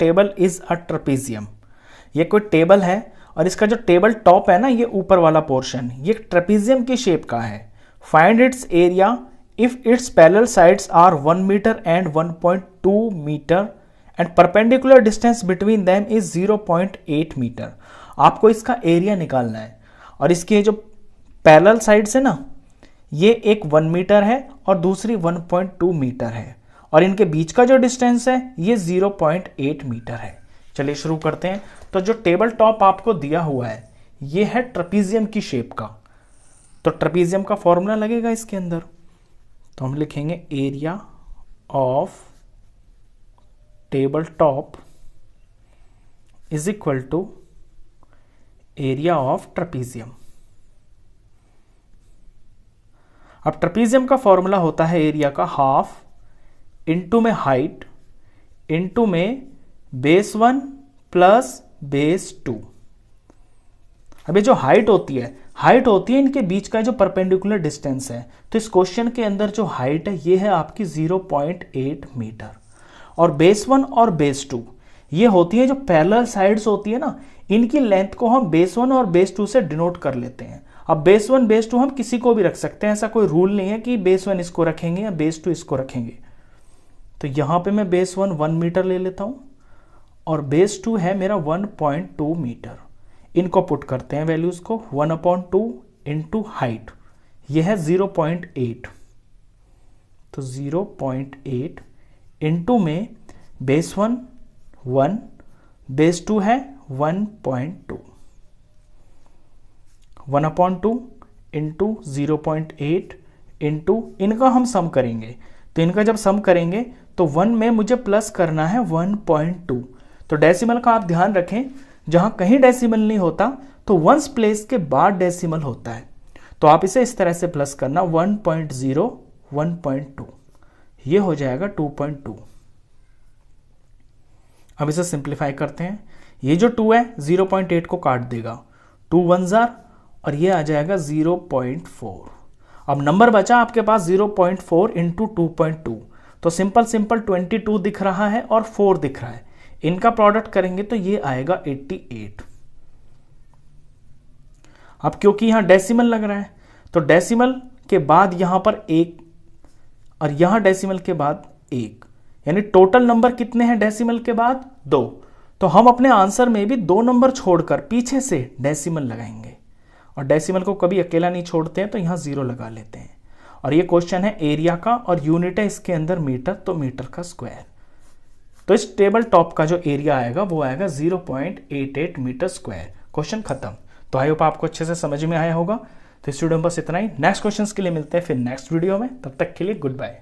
Table is a trapezium. ये कोई table है और इसका जो टेबल टॉप है ना, ये ऊपर वाला पोर्शन, ये ट्रेपेजियम की शेप का है। Find its area if its parallel sides are 1 metre and 1.2 metre and perpendicular distance between them is 0.8 metre. आपको इसका एरिया निकालना है और इसके जो पैरेलल साइड्स है ना, ये एक 1 मीटर है और दूसरी 1.2 मीटर है और इनके बीच का जो डिस्टेंस है ये 0.8 मीटर है। चलिए शुरू करते हैं। तो जो टेबल टॉप आपको दिया हुआ है ये है ट्रेपेजियम की शेप का, तो ट्रेपेजियम का फॉर्मूला लगेगा इसके अंदर। तो हम लिखेंगे area of table top is equal to area of trapezium. अब ट्रेपेजियम का फॉर्मूला होता है एरिया का हाफ इनटू में हाइट इनटू में बेस 1 प्लस बेस 2। अब ये जो हाइट होती है इनके बीच का जो परपेंडिकुलर डिस्टेंस है। तो इस क्वेश्चन के अंदर जो हाइट है ये है आपकी 0.8 मीटर और बेस 1 और बेस 2 ये होती है जो पैरेलल साइड्स होती है ना, इनकी लेंथ को हम बेस 1 और बेस 2 से डिनोट कर लेते हैं। अब बेस 1 बेस 2 हम किसी को भी रख सकते हैं, ऐसा कोई रूल नहीं है कि बेस 1 इसको रखेंगे या बेस 2 इसको रखेंगे। तो यहां पे मैं बेस 1 मीटर ले लेता हूं और बेस 2 है मेरा 1.2 मीटर। इनको पुट करते हैं वैल्यूज को, 1/2 इंटू हाइट ये है 0.8, तो 0.8 इंटू में बेस 1 1 बेस 2 है 1.2, 1/2 इंटू 0.8 इंटू इनका हम सम करेंगे। तो इनका जब सम करेंगे तो 1 में मुझे प्लस करना है 1.2। तो डेसिमल का आप ध्यान रखें, जहां कहीं डेसिमल नहीं होता तो वंस प्लेस के बाद डेसिमल होता है। तो आप इसे इस तरह से प्लस करना 1.0 1.2, ये हो जाएगा 2.2। अब इसे सिंप्लीफाई करते हैं। ये जो 2 है 0.8 को काट देगा, 2 1 और ये आ जाएगा 0.4। अब नंबर बचा आपके पास 0.4 इंटू 2.2, तो सिंपल 22 दिख रहा है और 4 दिख रहा है। इनका प्रोडक्ट करेंगे तो ये आएगा 88। अब क्योंकि यहां डेसिमल लग रहा है तो डेसिमल के बाद यहां पर 1 और यहां डेसिमल के बाद 1, यानी टोटल नंबर कितने हैं डेसिमल के बाद 2। तो हम अपने आंसर में भी 2 नंबर छोड़कर पीछे से डेसिमल लगाएंगे और डेसिमल को कभी अकेला नहीं छोड़ते हैं, तो यहां 0 लगा लेते हैं। और ये क्वेश्चन है एरिया का और यूनिट है इसके अंदर मीटर, तो मीटर का स्क्वायर। तो इस टेबल टॉप का जो एरिया आएगा वो आएगा 0.88 मीटर स्क्वायर। क्वेश्चन खत्म। तो आई होप आपको अच्छे से समझ में आया होगा। तो इस वीडियो में बस इतना ही। नेक्स्ट क्वेश्चन के लिए मिलते हैं फिर नेक्स्ट वीडियो में, तब तक के लिए गुड बाय।